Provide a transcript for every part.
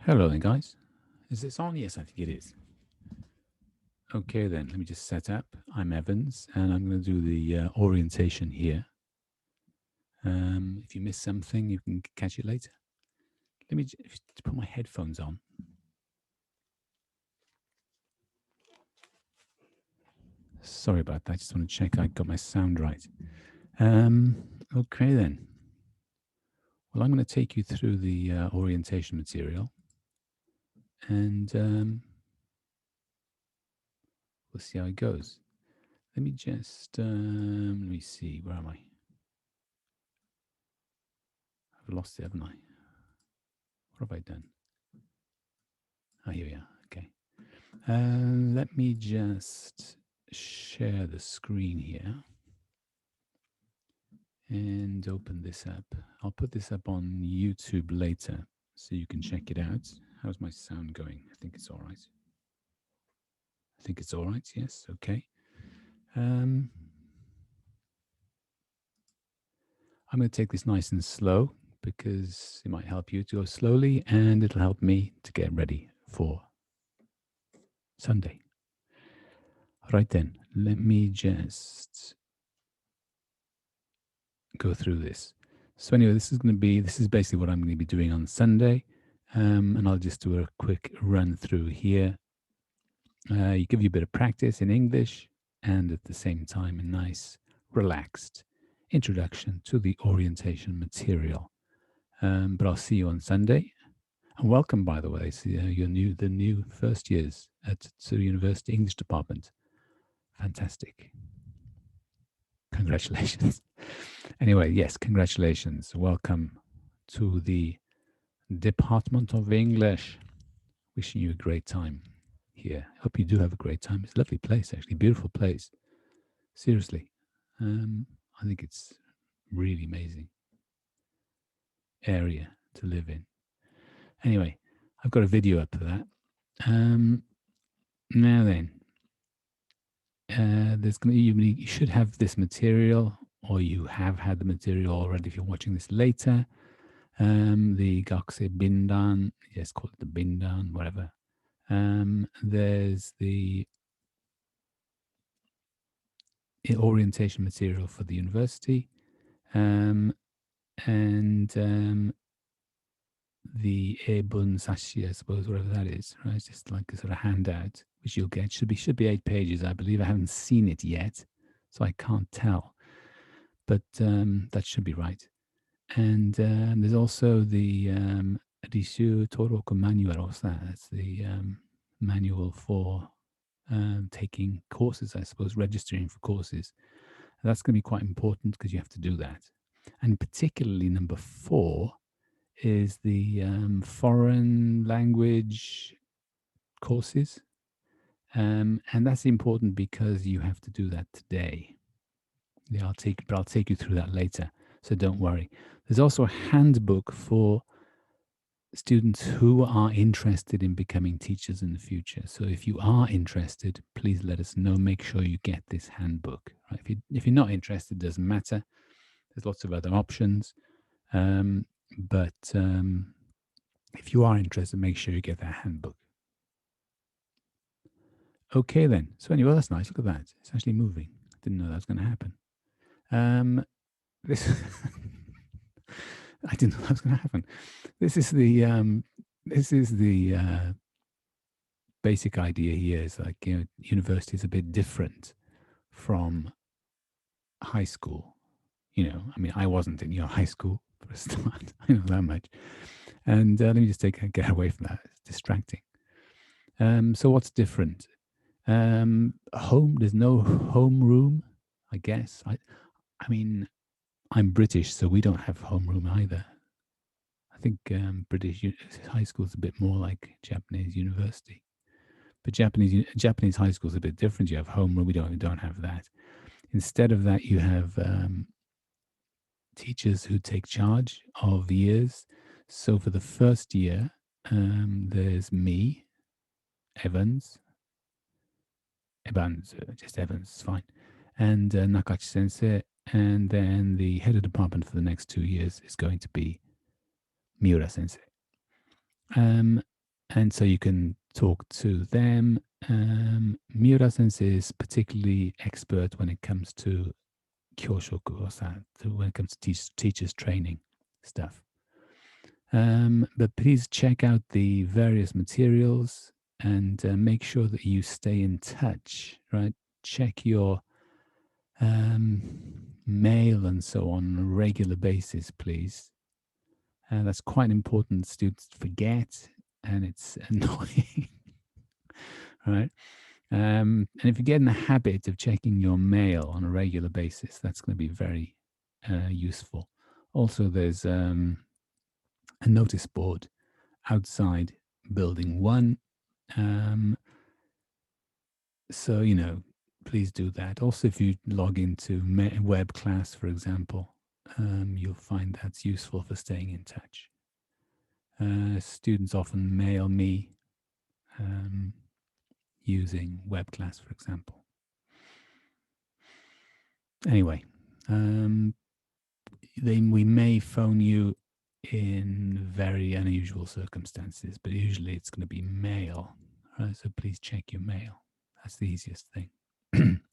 Hello then, guys. Is this on? Yes, I think it is. Okay, then, let me just set up. I'm Evans, and I'm going to do the orientation here. If you miss something, you can catch it later. Let me just put my headphones on. Sorry about that. I just want to check I got my sound right. Okay, then. Well, I'm going to take you through the orientation material, and we'll see how it goes. Let me just, let me see, where am I? I've lost it, haven't I? What have I done? Oh, here we are. Okay. Let me just share the screen here and open this up. I'll put this up on YouTube later so you can check it out. How's my sound going? I think it's all right. I think it's all right. Yes. Okay. I'm going to take this nice and slow because it might help you to go slowly and it'll help me to get ready for Sunday. Right then, let me just go through this. So anyway, this is basically what I'm going to be doing on Sunday. And I'll just do a quick run through here. You give you a bit of practice in English and at the same time a nice, relaxed introduction to the orientation material. But I'll see you on Sunday. And welcome, by the way, to the new first years at Tsuru University English Department. Fantastic. Congratulations. Anyway, yes, congratulations. Welcome to the Department of English. Wishing you a great time here. Hope you do have a great time. It's a lovely place, actually. Beautiful place. Seriously. I think it's really amazing area to live in. Anyway, I've got a video up for that. Now then, you should have this material, or you have had the material already if you're watching this later. The Gakse Bindan, yes, call it the Bindan, whatever. There's the orientation material for the university, and the Ebun Sashi, I suppose, whatever that is, right? It's just like a sort of handout, which you'll get. Should be 8 pages, I believe. I haven't seen it yet, so I can't tell. But that should be right. And there's also the Rishu Toroko Manual. What's that? That's the manual for taking courses, I suppose, registering for courses. And that's going to be quite important because you have to do that. And particularly number 4 is the foreign language courses. And that's important because you have to do that today. Yeah, I'll take you through that later. So don't worry. There's also a handbook for students who are interested in becoming teachers in the future. So if you are interested, please let us know. Make sure you get this handbook. Right? If you're not interested, it doesn't matter. There's lots of other options. But if you are interested, make sure you get that handbook. Okay, then. So anyway, that's nice. Look at that. It's actually moving. I didn't know that was going to happen. This I didn't know that was going to happen. This is the basic idea here. Is like, university is a bit different from high school. I mean, I wasn't in your high school for a start. I know that much. And let me just get away from that. It's distracting. So what's different? There's no homeroom, I guess. I mean, I'm British, so we don't have homeroom either. I think British high school is a bit more like Japanese university, but Japanese high school is a bit different. You have homeroom. We don't have that. Instead of that, you have teachers who take charge of years. So for the first year, there's me, Evans, just Evans, it's fine, and Nakachi Sensei, and then the head of department for the next 2 years is going to be Miura Sensei. And so you can talk to them. Miura sensei is particularly expert when it comes to kyoshoku or when it comes to teachers training stuff. But please check out the various materials and make sure that you stay in touch, right? Check your mail and so on a regular basis, please. That's quite important. Students forget, and it's annoying, right? And if you get in the habit of checking your mail on a regular basis, that's going to be very useful. Also, there's a notice board outside building 1. So, please do that. Also, if you log into web class, for example, you'll find that's useful for staying in touch. Students often mail me using web class, for example. Anyway, we may phone you in very unusual circumstances, but usually it's going to be mail. Right? So please check your mail. That's the easiest thing.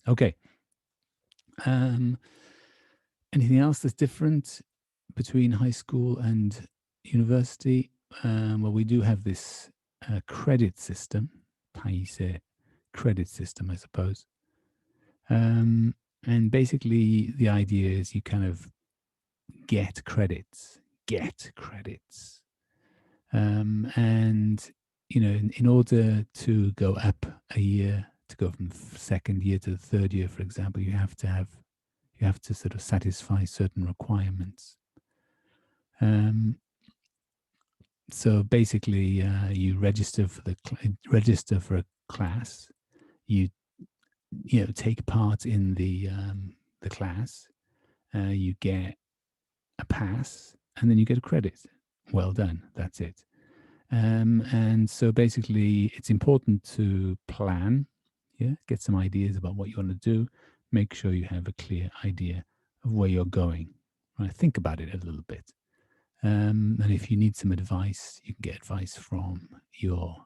Okay. Anything else that's different between high school and university? Well, we do have this credit system, paise credit system, I suppose. And basically, the idea is you kind of get credits. And, in order to go up a year, to go from second year to the third year, for example, you have to sort of satisfy certain requirements. So basically, you register for a class. You take part in the class. You get a pass, and then you get a credit. Well done. That's it. And so basically, it's important to plan. Get some ideas about what you want to do. Make sure you have a clear idea of where you're going. Right? Think about it a little bit. And if you need some advice, you can get advice from your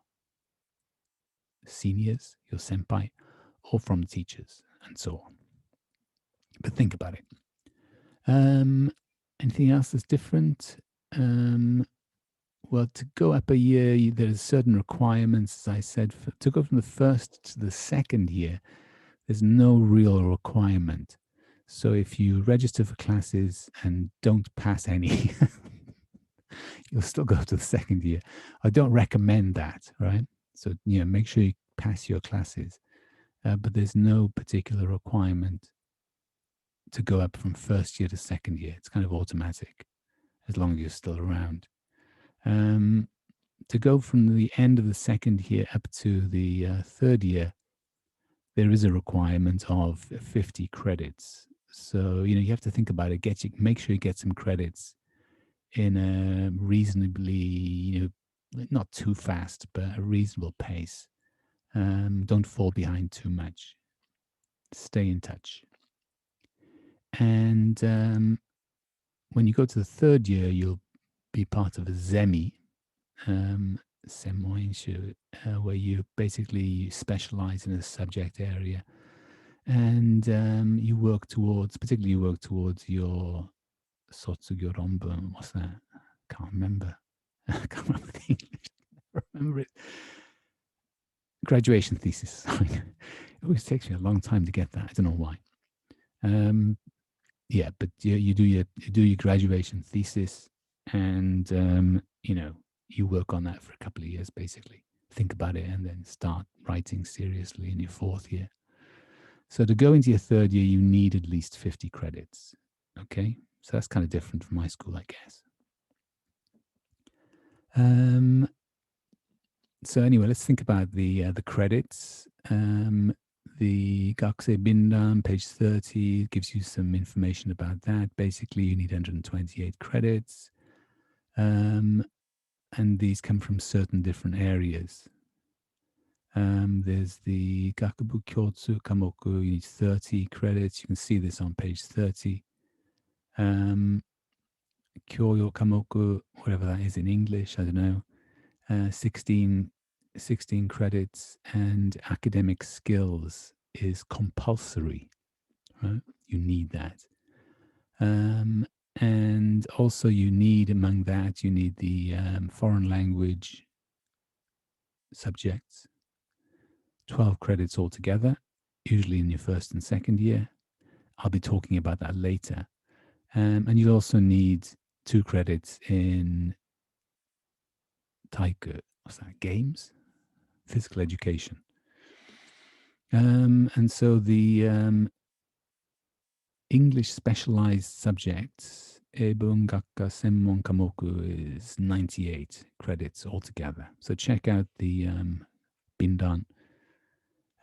seniors, your senpai, or from teachers, and so on. But think about it. Anything else that's different? Well, to go up a year, there's certain requirements, as I said. To go from the first to the second year, there's no real requirement. So if you register for classes and don't pass any, you'll still go to the second year. I don't recommend that, right? So, make sure you pass your classes. But there's no particular requirement to go up from first year to second year. It's kind of automatic as long as you're still around. To go from the end of the second year up to the third year, there is a requirement of 50 credits. So, you have to think about it. Make sure you get some credits in a reasonably, not too fast, but a reasonable pace. Don't fall behind too much. Stay in touch. And when you go to the third year, you'll be part of a zemi, where you basically specialize in a subject area, and you work towards your Sotsugo Ronbun. What's that? Can't remember. I can't remember the English. I remember it. Graduation thesis. It always takes me a long time to get that. I don't know why. But you do your graduation thesis, and you work on that for a couple of years, basically. Think about it, and then start writing seriously in your fourth year. So to go into your third year, you need at least 50 credits. Okay, so that's kind of different from high school, I guess. So anyway, let's think about the credits. The Gakusei Bindan, page 30, gives you some information about that. Basically, you need 128 credits. And these come from certain different areas. There's the Gakubu Kyotsu Kamoku, you need 30 credits. You can see this on page 30. Kyoyo Kamoku, whatever that is in English, I don't know. 16, 16 credits, and academic skills is compulsory, right? You need that. And also you need, among that, you need the foreign language subjects, 12 credits altogether, usually in your first and second year. I'll be talking about that later. And you also need 2 credits in Taiku, what's that, games, physical education. And so the English specialized subjects, Eibun Gakka Senmon Kamoku, is 98 credits altogether. So check out the Bindan,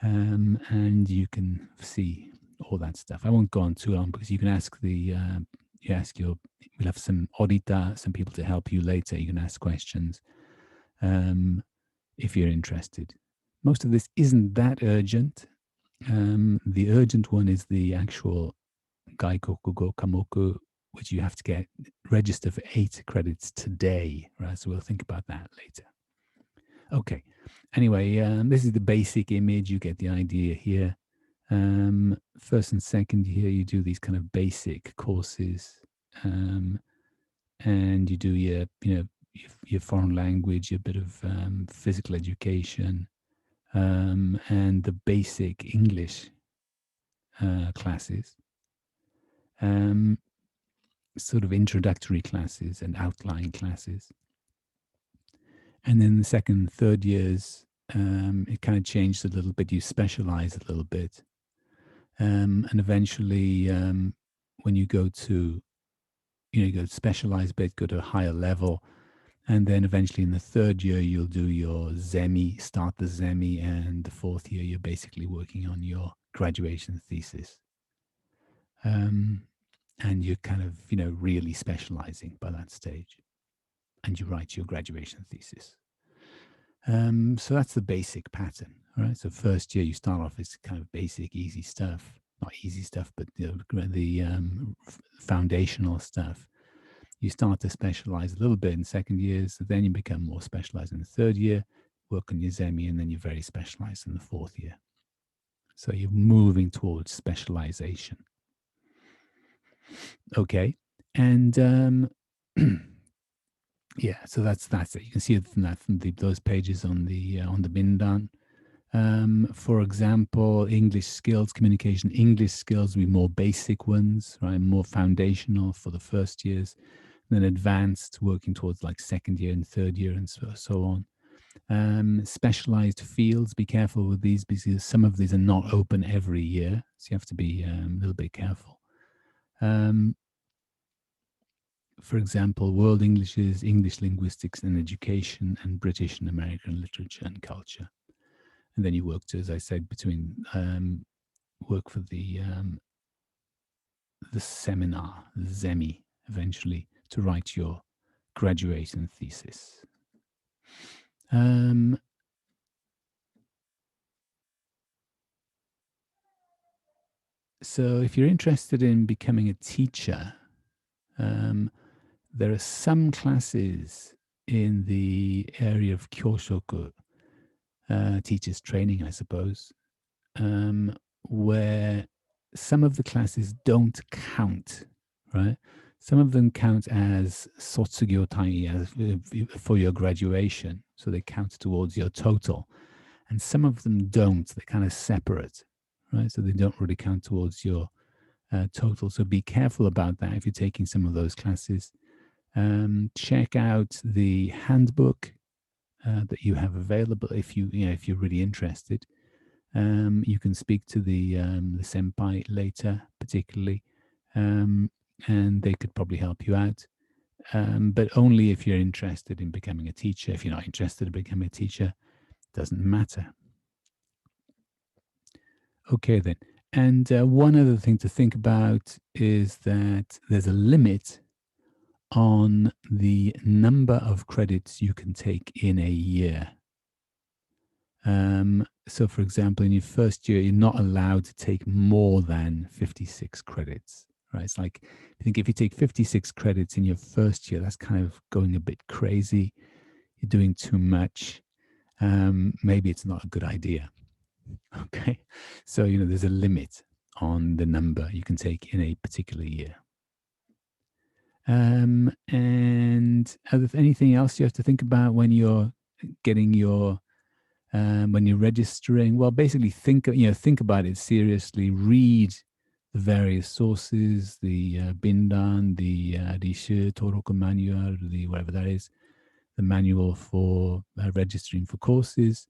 and you can see all that stuff. I won't go on too long because you can ask we'll have some audita, some people to help you later. You can ask questions if you're interested. Most of this isn't that urgent. The urgent one is the actual Gaikokugo Kamoku, which you have to register for 8 credits today, right? So we'll think about that later. Okay. Anyway, this is the basic image. You get the idea here. First and second year, you do these kind of basic courses, and you do your foreign language, a bit of physical education, and the basic English classes. Sort of introductory classes and outline classes. And then the second and third years, it kind of changed a little bit. You specialize a little bit. And eventually, when you go to, you go to specialize a bit, go to a higher level. And then eventually in the third year, you'll do your ZEMI, start the ZEMI. And the fourth year, you're basically working on your graduation thesis. And you're kind of, really specializing by that stage. And you write your graduation thesis. So that's the basic pattern, right? So first year you start off as kind of basic, easy stuff. Not easy stuff, but the foundational stuff. You start to specialize a little bit in second years, then you become more specialized in the third year, work on your ZEMI, and then you're very specialized in the fourth year. So you're moving towards specialization. Okay, and yeah, so that's it. You can see it from those pages on the Bindan. For example, English skills, communication English skills will be more basic ones, right? More foundational for the first years, then advanced, working towards like second year and third year and so on. Specialized fields, be careful with these because some of these are not open every year, so you have to be a little bit careful. For example, world Englishes, English linguistics and education, and British and American literature and culture. And then you work to, as I said, work for the seminar, the ZEMI, eventually, to write your graduation thesis. So if you're interested in becoming a teacher, there are some classes in the area of Kyoshoku, teachers training, I suppose, where some of the classes don't count, right? Some of them count as sotsugyō tangi, for your graduation, so they count towards your total. And some of them don't, they're kind of separate, right? So they don't really count towards your total. So be careful about that if you're taking some of those classes. Check out the handbook that you have available if you're really interested. You can speak to the senpai later, particularly, and they could probably help you out. But only if you're interested in becoming a teacher. If you're not interested in becoming a teacher, it doesn't matter. Okay, then. And one other thing to think about is that there's a limit on the number of credits you can take in a year. So, for example, in your first year, you're not allowed to take more than 56 credits, right? It's like, I think if you take 56 credits in your first year, that's kind of going a bit crazy. you're doing too much, maybe it's not a good idea. Okay. So, there's a limit on the number you can take in a particular year. And anything else you have to think about when you're getting your when you're registering? Well, basically think about it seriously. Read the various sources, the Bindan, the Rishu Toroku manual, the whatever that is, the manual for registering for courses,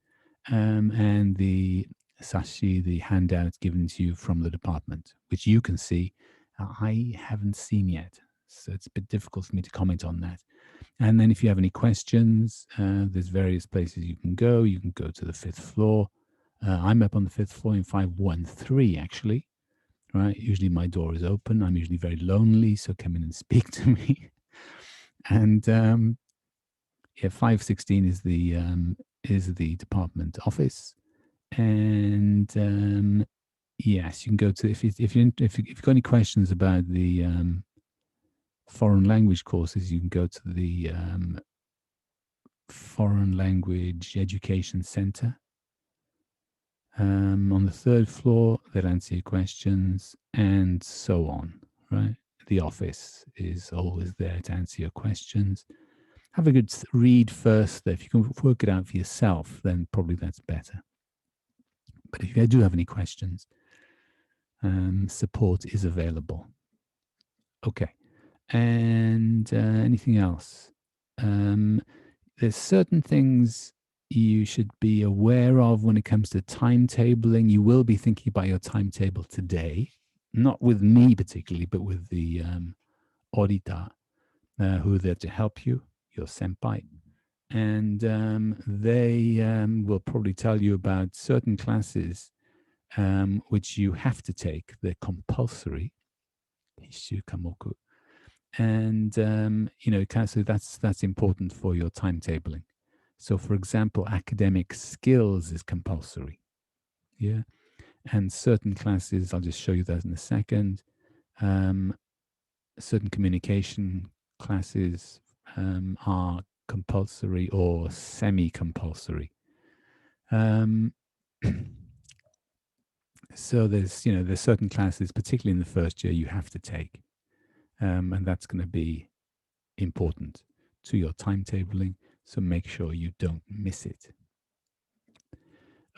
and the sashi, the handout given to you from the department, which you can see. I haven't seen yet, so it's a bit difficult for me to comment on that. And then if you have any questions, there's various places you can go. You can go to the 5th floor. I'm up on the 5th floor in 513, actually. Right? Usually my door is open. I'm usually very lonely, so come in and speak to me. And 516 is the department office. And yes, you can go to if you've got any questions about the foreign language courses, you can go to the Foreign Language Education Center. On the 3rd floor, they'll answer your questions and so on, right? The office is always there to answer your questions. Have a good read first. If you can work it out for yourself, then probably that's better. But if you do have any questions, support is available. Okay. And anything else? There's certain things you should be aware of when it comes to timetabling. You will be thinking about your timetable today, not with me particularly, but with the Orita, who are there to help you, your senpai. And they will probably tell you about certain classes which you have to take. They're compulsory. Hishu Kamoku. And so that's important for your timetabling. So, for example, academic skills is compulsory. Yeah, and certain classes, I'll just show you that in a second. Certain communication classes are compulsory or semi-compulsory. So there's certain classes, particularly in the first year, you have to take. And that's going to be important to your timetabling, so make sure you don't miss it.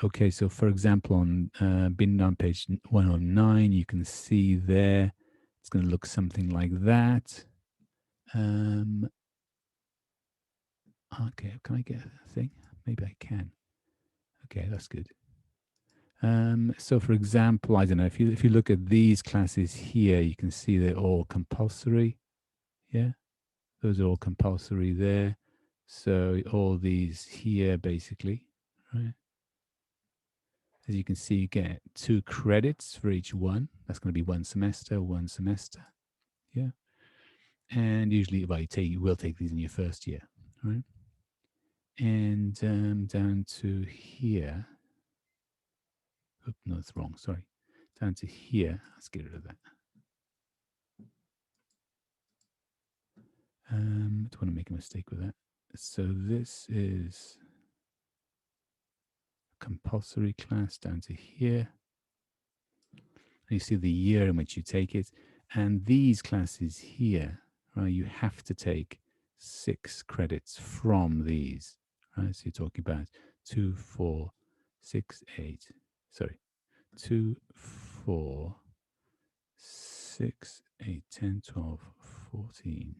Okay, so for example, on Bindan page 109, you can see there, it's going to look something like that. Okay, can I get a thing? Maybe I can. Okay, that's good. So for example, I don't know, if you look at these classes here, you can see they're all compulsory. Yeah. Those are all compulsory there. So all these here, basically, right? As you can see, you get 2 credits for each one. That's going to be 1 semester, 1 semester. Yeah. And usually, you will take these in your first year, right? And down to here. Oops, no, it's wrong. Sorry. Down to here. Let's get rid of that. Don't want to make a mistake with that. So this is a compulsory class down to here. And you see the year in which you take it. And these classes here, right, you have to take 6 credits from these. Right? So you're talking about 2, 4, 6, 8. Sorry. 2, 4, 6, 8, 10, 12, 14.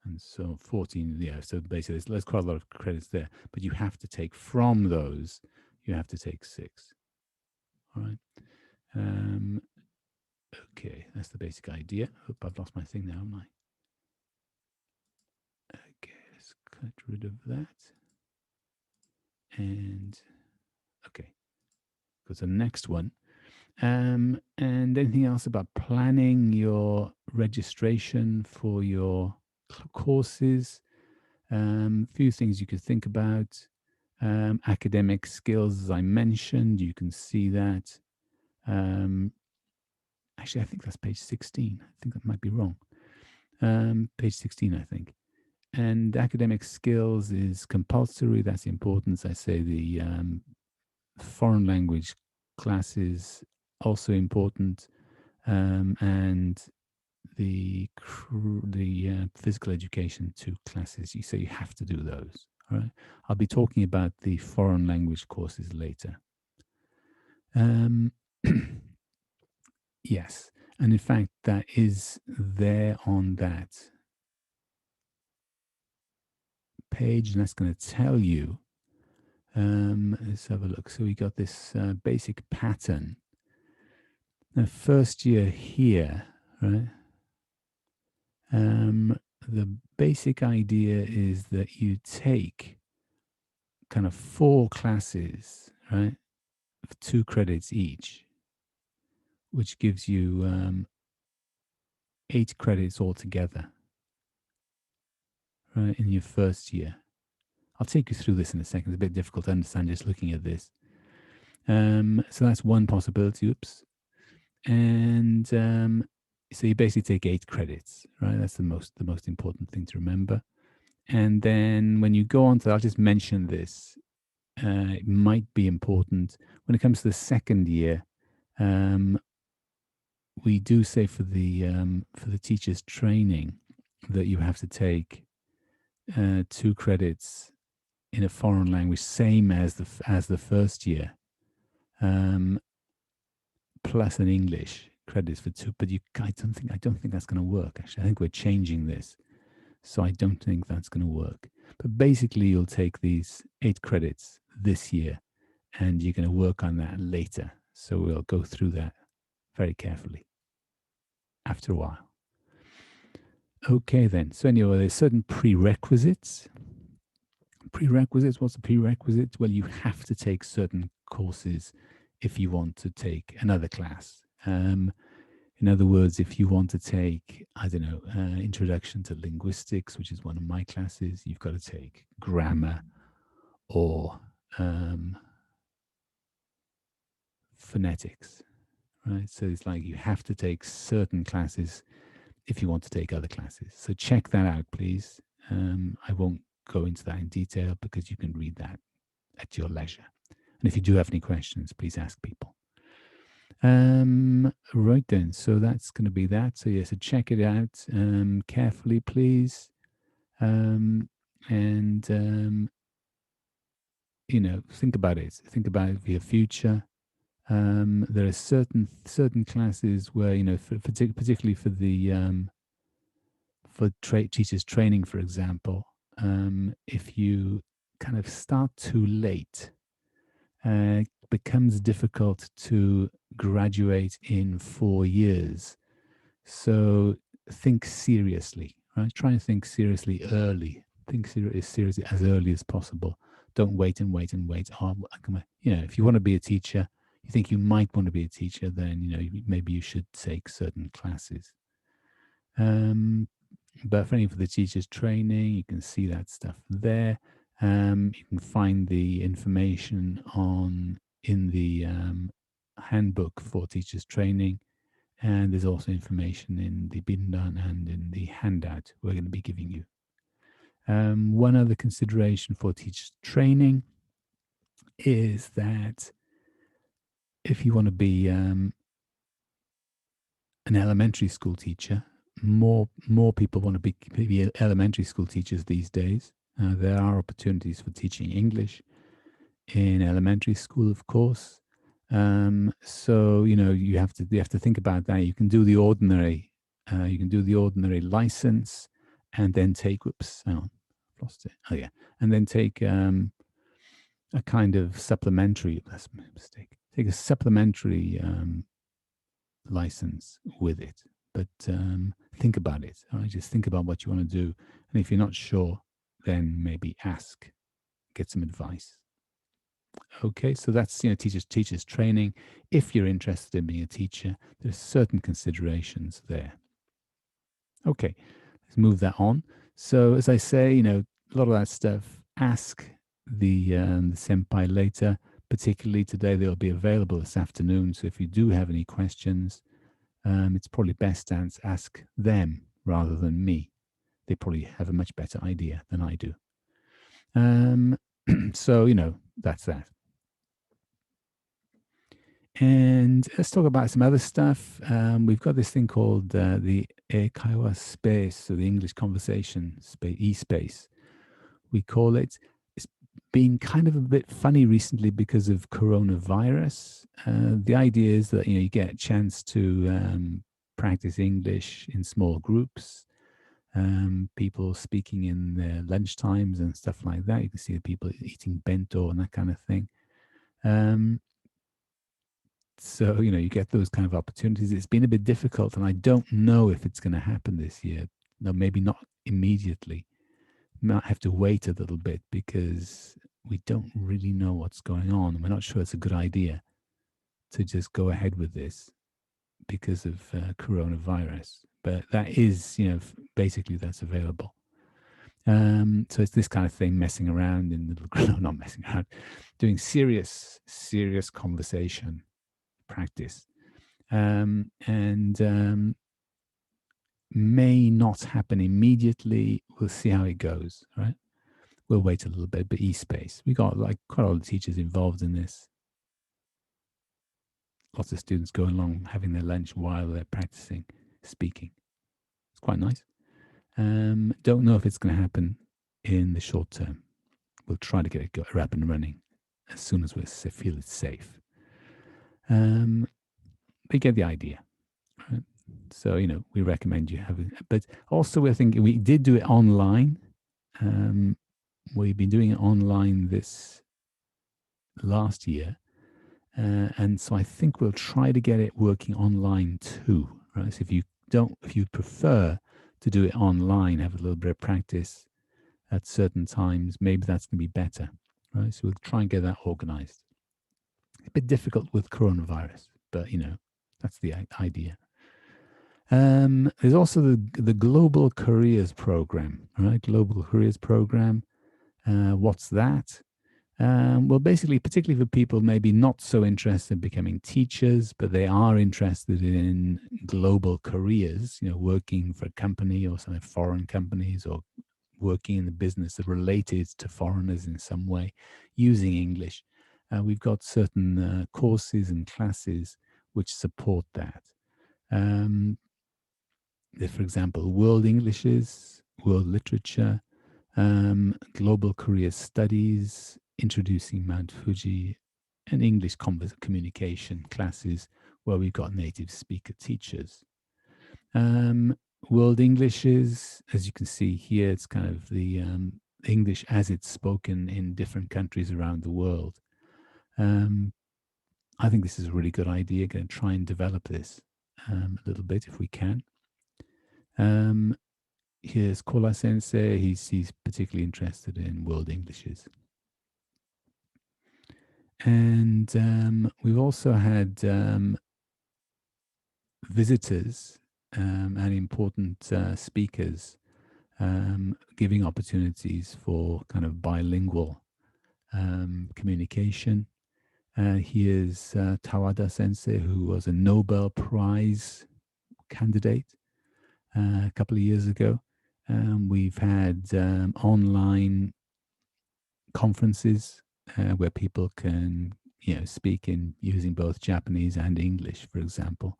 And so 14, yeah. So basically, there's quite a lot of credits there. But you have to take from those, you have to take 6. All right. Okay, that's the basic idea. Hope I've lost my thing now, haven't I? Okay, let's cut rid of that. And okay, go to the next one. And anything else about planning your registration for your courses? Few things you could think about. Academic skills, as I mentioned, you can see that. Actually, I think that's page 16. I think that might be wrong. Page 16, I think. And academic skills is compulsory. That's important. As I say, the foreign language classes also important, and the physical education 2 classes. You say you have to do those. All right. I'll be talking about the foreign language courses later. Yes, and in fact, that is there on that page, and that's going to tell you. Let's have a look. So we got this basic pattern. Now, first year here, right? The basic idea is that you take kind of 4 classes, right, for 2 credits each, which gives you 8 credits altogether, right, in your first year. I'll take you through this in a second. It's a bit difficult to understand just looking at this. So that's one possibility. Oops. And so you basically take 8 credits, right? That's the most important thing to remember. And then when you go on to, I'll just mention this. It might be important when it comes to the second year. We do say for the teachers training that you have to take 2 credits in a foreign language, same as the first year, plus an English credits for 2. But I don't think that's going to work. Actually, I think we're changing this, so I don't think that's going to work. But basically, you'll take these 8 credits this year, and you're going to work on that later. So we'll go through that very carefully after a while. Okay, then. So anyway, there's certain prerequisites. What's a prerequisite? Well, you have to take certain courses if you want to take another class. In other words, if you want to take, I don't know, Introduction to Linguistics, which is one of my classes, you've got to take grammar or phonetics, right? So it's like you have to take certain classes if you want to take other classes. So check that out, please. I won't go into that in detail because you can read that at your leisure. And if you do have any questions, please ask people. Right then, so that's going to be that. So yeah, so check it out carefully, please. You know, think about it. Think about it for your future. There are certain classes where, you know, particularly for the teachers training, for example, if you kind of start too late, it becomes difficult to graduate in 4 years. So think seriously, right? Try and think seriously early. Think seriously as early as possible. Don't wait and wait and wait. Oh, you know, if you want to be a teacher, you think you might want to be a teacher, then, you know, maybe you should take certain classes. But for the teachers training, you can see that stuff there. You can find the information in the handbook for teachers training, and there's also information in the bindan and in the handout we're going to be giving you. One other consideration for teachers training is that if you want to be an elementary school teacher, more people want to be elementary school teachers these days. There are opportunities for teaching English in elementary school, of course. So, you know, you have to think about that. You can do the ordinary license, and then take. Whoops, hang on, lost it. Oh yeah, and then take a kind of supplementary. That's my mistake. Take a supplementary license with it. But think about it. All right, just think about what you want to do, and if you're not sure, then maybe get some advice. Okay, so that's, you know, teachers training. If you're interested in being a teacher, there's certain considerations there. Okay, let's move that on. So as I say, you know, a lot of that stuff, ask the senpai later. Particularly today, they'll be available this afternoon. So if you do have any questions, it's probably best to ask them rather than me. They probably have a much better idea than I do. So, that's that. And let's talk about some other stuff. We've got this thing called the Eikaiwa space, so the English conversation space, e-space, we call it. It's been kind of a bit funny recently because of coronavirus. The idea is that you get a chance to practice English in small groups, people speaking in their lunch times and stuff like that. You can see the people eating bento and that kind of thing. So, you get those kind of opportunities. It's been a bit difficult, and I don't know if it's going to happen this year. No, maybe not immediately. Might have to wait a little bit because we don't really know what's going on. We're not sure it's a good idea to just go ahead with this because of coronavirus. But that is, basically that's available. So it's this kind of thing, messing around in the not messing around, doing serious conversation practice, and may not happen immediately. We'll see how it goes, right? We'll wait a little bit, but eSpace, we got like quite a lot of teachers involved in this. Lots of students going along, having their lunch while they're practicing speaking. It's quite nice. Don't know if it's going to happen in the short term. We'll try to get it up and running as soon as we feel it's safe. They get the idea, right? So, we recommend you have it. But also, we're thinking we did do it online. We've been doing it online this last year. And so I think we'll try to get it working online too, right? So if you prefer to do it online, have a little bit of practice at certain times, maybe that's going to be better, right? So we'll try and get that organized. It's a bit difficult with coronavirus, but that's the idea. There's also the Global Careers Program, right? Global Careers Program. What's that? Well, basically, particularly for people maybe not so interested in becoming teachers, but they are interested in global careers, working for a company or some foreign companies, or working in the business that related to foreigners in some way using English. We've got certain courses and classes which support that. For example, World Englishes, World Literature, Global Career Studies, Introducing Mount Fuji, and English communication classes where we've got native speaker teachers. World Englishes, as you can see here, it's kind of the English as it's spoken in different countries around the world. I think this is a really good idea. Going to try and develop this a little bit if we can. Here's Kola Sensei. He's particularly interested in World Englishes. And we've also had visitors and important speakers giving opportunities for kind of bilingual communication. Here's Tawada Sensei, who was a Nobel Prize candidate a couple of years ago. We've had online conferences where people can, speak in using both Japanese and English, for example.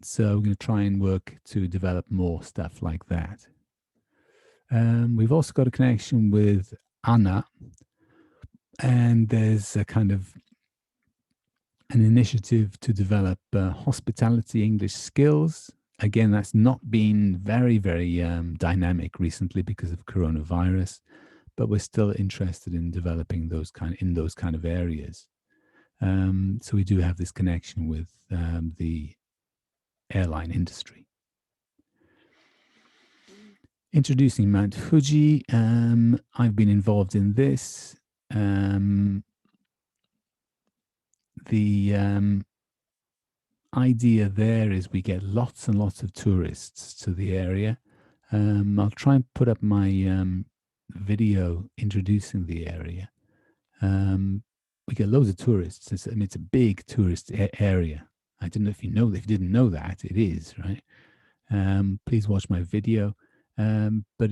So we're going to try and work to develop more stuff like that. We've also got a connection with Anna, and there's a kind of an initiative to develop hospitality English skills. Again, that's not been very, very dynamic recently because of coronavirus, but we're still interested in developing those kind of areas. So we do have this connection with the airline industry. Introducing Mount Fuji. I've been involved in this. The idea there is we get lots and lots of tourists to the area. I'll try and put up my video introducing the area. We get loads of tourists. It's a big tourist area. I don't know if you didn't know that. It is, right? Please watch my video. But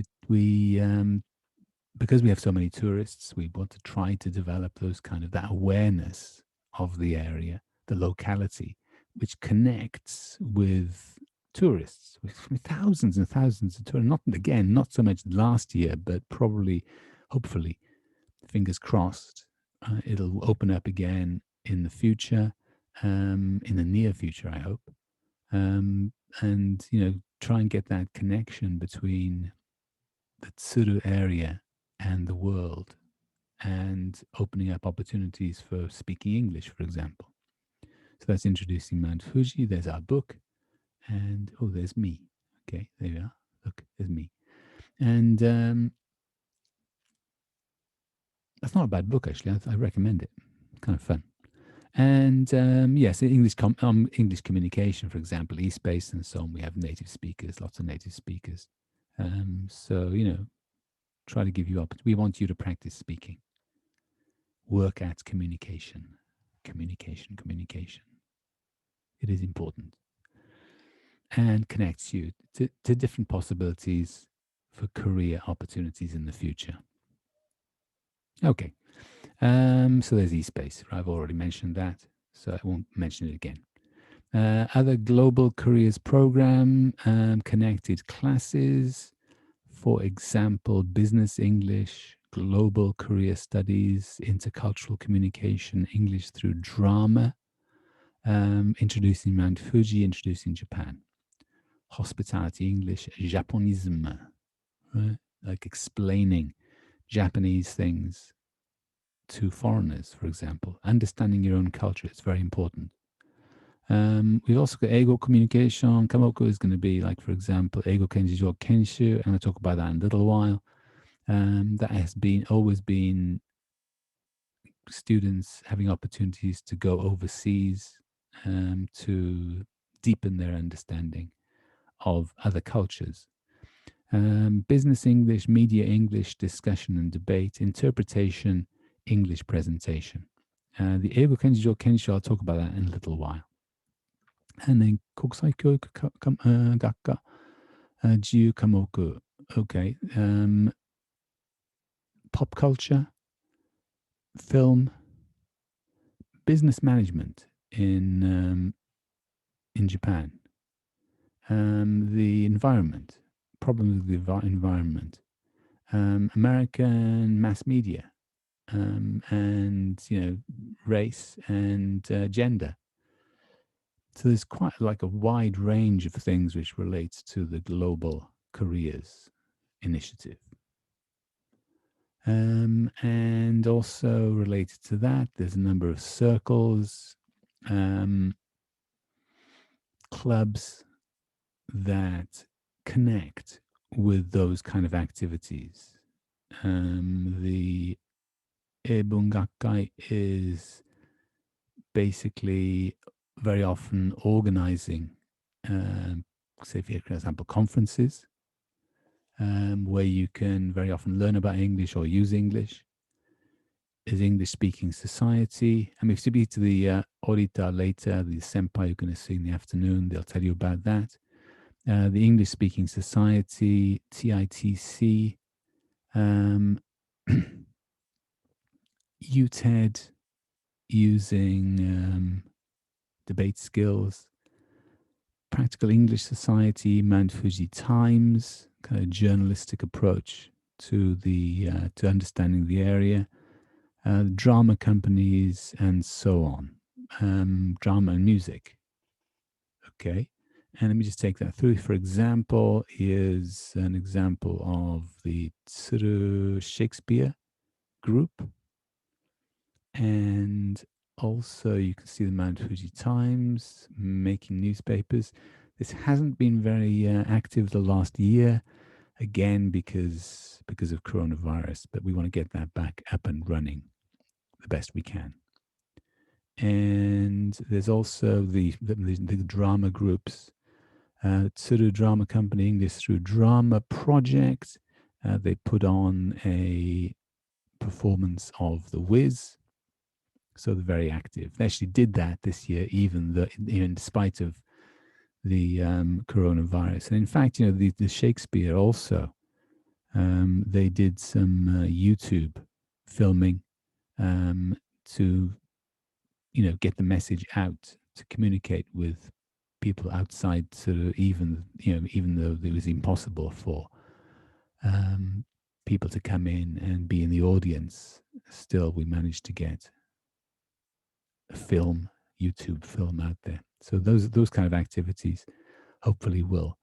because we have so many tourists, we want to try to develop those kind of that awareness of the area, the locality, which connects with tourists, with thousands and thousands of tourists. Not again, not so much last year, but probably, hopefully, fingers crossed, it'll open up again in the future, in the near future, I hope. And try and get that connection between the Tsuru area and the world, and opening up opportunities for speaking English, for example. So that's introducing Mount Fuji. There's our book. And oh, there's me. Okay, there you are. Look, there's me. And that's not a bad book, actually. I recommend it. Kind of fun. And yes, English communication, for example, eSpace and so on. We have native speakers, lots of native speakers. So, try to give you we want you to practice speaking. Work at communication. Communication. It is important. And connects you to different possibilities for career opportunities in the future. Okay. So there's eSpace. I've already mentioned that, so I won't mention it again. Other global careers program, connected classes, for example, business English, global career studies, intercultural communication, English through drama, introducing Mount Fuji, introducing Japan, hospitality English, Japonism, right? Like explaining Japanese things to foreigners, for example. Understanding your own culture is very important. We've also got Eigo communication. Kamoko is going to be like, for example, Eigo Kenjijo Kenshu. I'm going to talk about that in a little while. That has always been students having opportunities to go overseas to deepen their understanding of other cultures. Business English, media English, discussion and debate, interpretation, English presentation. The Eigo Kenjijo Kenshu, I'll talk about that in a little while. And then Kokusai Kyoiku Gakka, Jiu Kamoku. Okay. Pop culture, film, business management in Japan, the environment, problems with the environment, American mass media, and race and gender. So there's quite like a wide range of things which relates to the Global Careers Initiative. And also related to that, there's a number of circles, clubs that connect with those kind of activities. The Ebungakai is basically very often organizing, say, for example, conferences where you can very often learn about English or use English. Is English Speaking Society. I mean, if you speak to the Orita later, the senpai you're going to see in the afternoon, they'll tell you about that. The English Speaking Society, TITC, UTED, using debate skills, Practical English Society, Mount Fuji Times, kind of journalistic approach to the to understanding the area, drama companies, and so on, drama and music. Okay, and let me just take that through. For example, is an example of the Tsuru Shakespeare group. And also you can see the Mount Fuji Times making newspapers. This hasn't been very active the last year, again, because of coronavirus, but we want to get that back up and running the best we can. And there's also the drama groups, Tsuru Drama Company, English through Drama Project. They put on a performance of The Wiz. So they're very active. They actually did that this year, even in spite of the coronavirus. And in fact, the Shakespeare also, they did some YouTube filming to, get the message out, to communicate with people outside, sort of, even though it was impossible for people to come in and be in the audience, still we managed to get a YouTube film out there. So those kind of activities hopefully will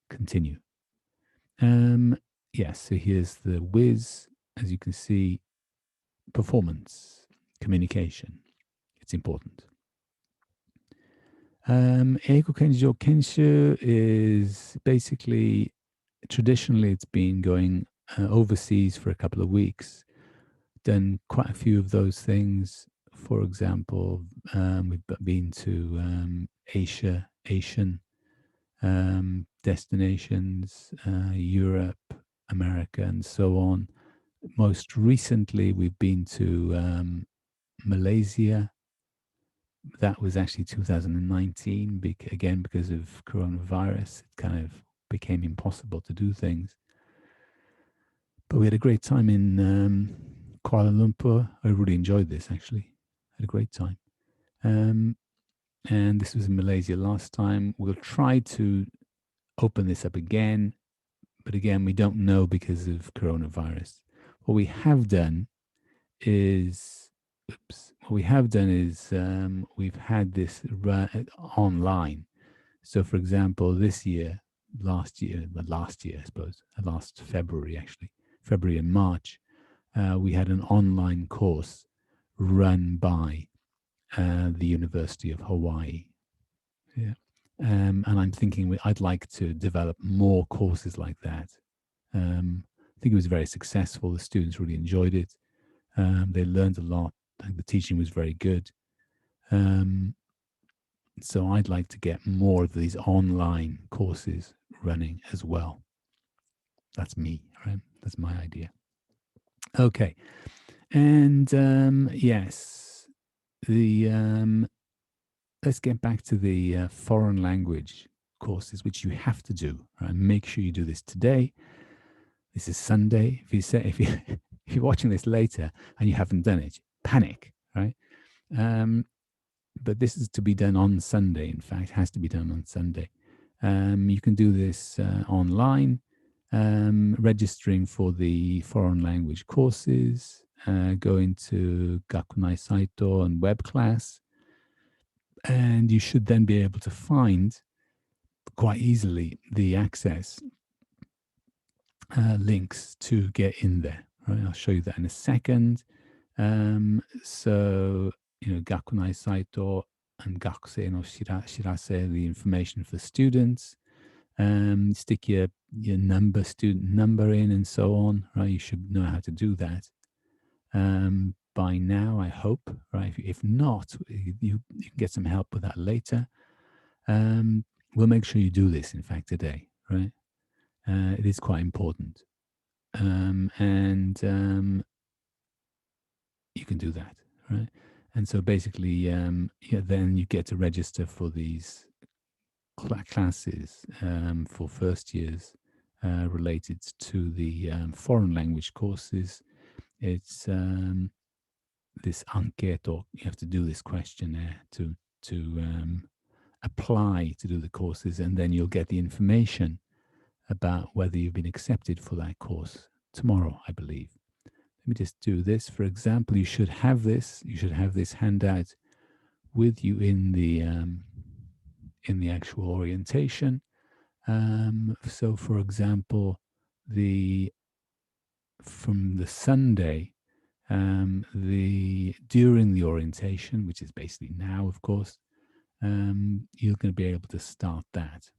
continue. Yes, so here's the whiz. As you can see, performance, communication. It's important. Eigo Kenjo Kenshu is basically, traditionally, it's been going overseas for a couple of weeks. Done quite a few of those things. For example, we've been to Asian destinations, Europe, America, and so on. Most recently, we've been to Malaysia. That was actually 2019, again, because of coronavirus. It kind of became impossible to do things. But we had a great time in Kuala Lumpur. I really enjoyed this, actually. Had a great time. And this was in Malaysia last time. We'll try to open this up again. But again, we don't know because of coronavirus. What we have done is, we've had this online. So, for example, last year, I suppose, last February, actually, February and March, we had an online course run by the University of Hawaii. Yeah. And I'm thinking I'd like to develop more courses like that. I think it was very successful. The students really enjoyed it. They learned a lot. I think the teaching was very good. So I'd like to get more of these online courses running as well. That's me, right? That's my idea. Okay. And yes, let's get back to the foreign language courses, which you have to do. Right? Make sure you do this today. This is Sunday. If you're watching this later and you haven't done it, panic, right? But this is to be done on Sunday. In fact, has to be done on Sunday. You can do this online, registering for the foreign language courses, going to Gakunai Saito and web class, and you should then be able to find quite easily the access links to get in there. Right, I'll show you that in a second. So, Gakunai Saito and Gakusei no Shirase, the information for students. Stick your student number in, and so on. Right, you should know how to do that by now, I hope. Right, if not, you can get some help with that later. We'll make sure you do this, in fact, today. Right, it is quite important, and you can do that, right? And so basically, then you get to register for these classes for first years related to the foreign language courses. It's this anketo. You have to do this questionnaire to apply to do the courses, and then you'll get the information about whether you've been accepted for that course tomorrow, I believe. Let me just do this. For example, you should have this. You should have this handout with you in the actual orientation. So, for example, from the Sunday, during the orientation, which is basically now, of course, you're going to be able to start that,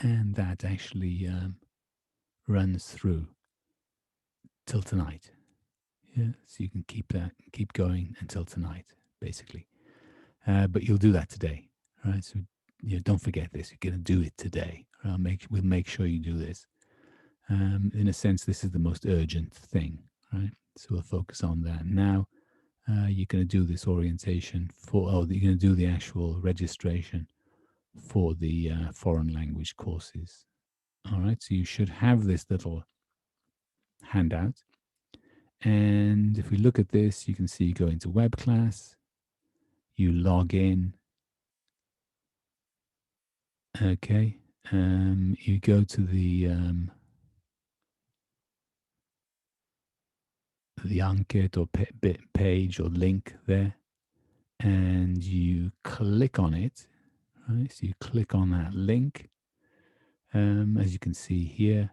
and that actually runs through till tonight. Yeah, so you can keep going until tonight, basically. But you'll do that today, right? So don't forget this. You're going to do it today. We'll make sure you do this. In a sense, this is the most urgent thing, right? So we'll focus on that now. You're going to do this orientation you're going to do the actual registration for the foreign language courses. All right, so you should have this little handout. And if we look at this, you can see you go into web class, you log in. Okay, you go to the Anket or page or link there, and you click on it. Right, so you click on that link, as you can see here,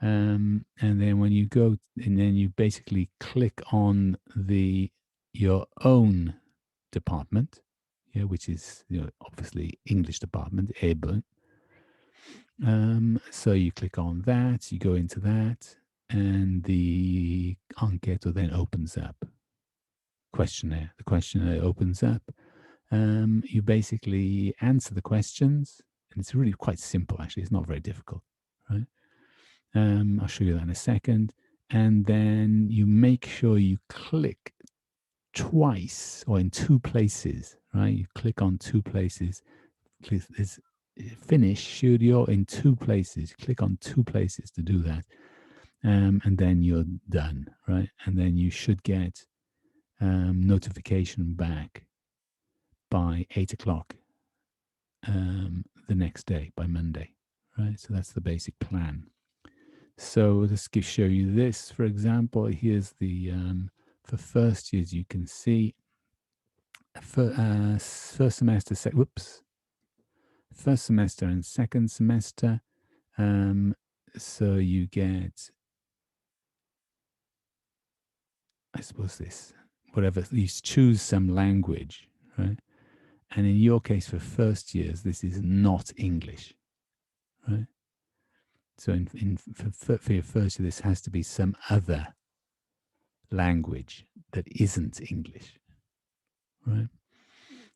and then when you go, and then you basically click on your own department, yeah, which is obviously English department, EBE. So you click on that, you go into that, and the Anketo then opens up. Questionnaire. The questionnaire opens up. You basically answer the questions, and it's really quite simple, actually. It's not very difficult, right? I'll show you that in a second. And then you make sure you click twice or in two places, right? You click on two places. There's finish studio in two places. Click on two places to do that. And then you're done, right? And then you should get notification back by 8 o'clock the next day, by Monday, right? So that's the basic plan. So let's show you this. For example, here's the, for first years, you can see first semester, first semester and second semester. So you get, I suppose whatever, you choose some language, right? And in your case, for first years, this is not English, right? So for your first year, this has to be some other language that isn't English, right?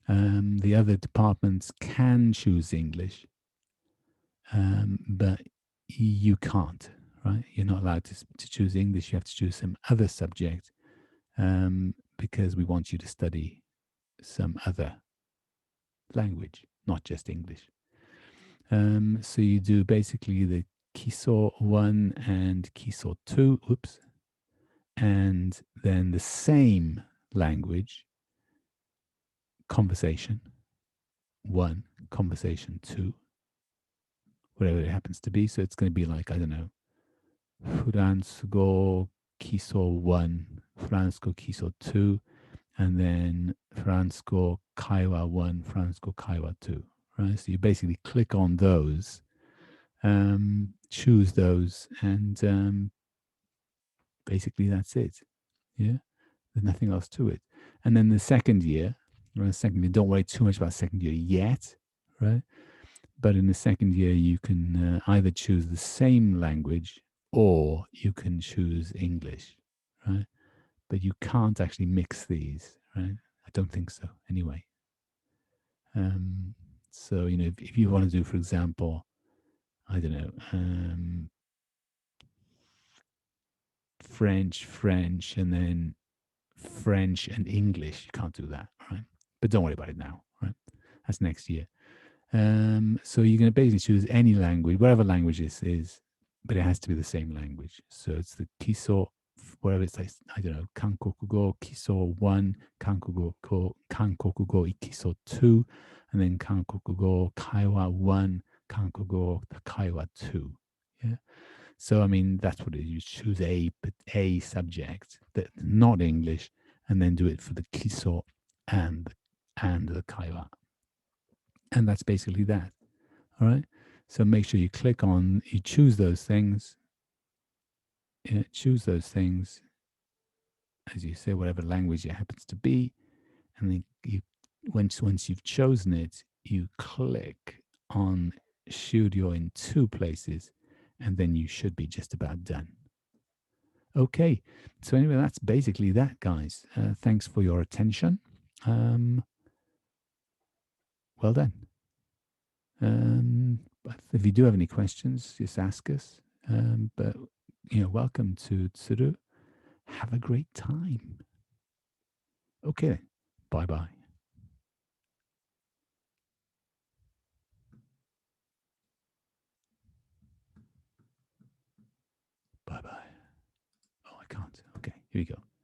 The other departments can choose English, but you can't, right? You're not allowed to choose English. You have to choose some other subject because we want you to study some other language, not just English. So you do basically the Kiso 1 and Kiso 2, and then the same language, conversation 1, conversation 2, whatever it happens to be. So it's going to be like, I don't know, Fransko Kiso 1, Fransko Kiso 2, and then Fransko Kaiwa 1, Fransko Kaiwa 2, right? So you basically click on those, choose those, and basically that's it. Yeah, there's nothing else to it. And then the second year, don't worry too much about second year yet, right? But in the second year, you can either choose the same language or you can choose English, right? But you can't actually mix these, right? I don't think so, anyway. So, if you want to do, for example, I don't know, French, and then French and English, you can't do that, right? But don't worry about it now, right? That's next year. So you're going to basically choose any language, whatever language this is, but it has to be the same language. So it's the Kiso, whatever it's like, I don't know, Kankokugo Kiso 1, Kankokugo Ikiso 2, and then Kankokugo Kaiwa 1, Kankokugo Kaiwa 2. Yeah. So, I mean, that's what it is. You choose a subject that's not English and then do it for the Kiso and the Kaiwa. And that's basically that. All right. So make sure you choose those things. Yeah, choose those things, as you say, whatever language it happens to be. And then once you've chosen it, you click on Studio in two places, and then you should be just about done. Okay. So anyway, that's basically that, guys. Thanks for your attention. Well done. But if you do have any questions, just ask us. But welcome to Tsuru. Have a great time. Okay. Bye bye. Here we go.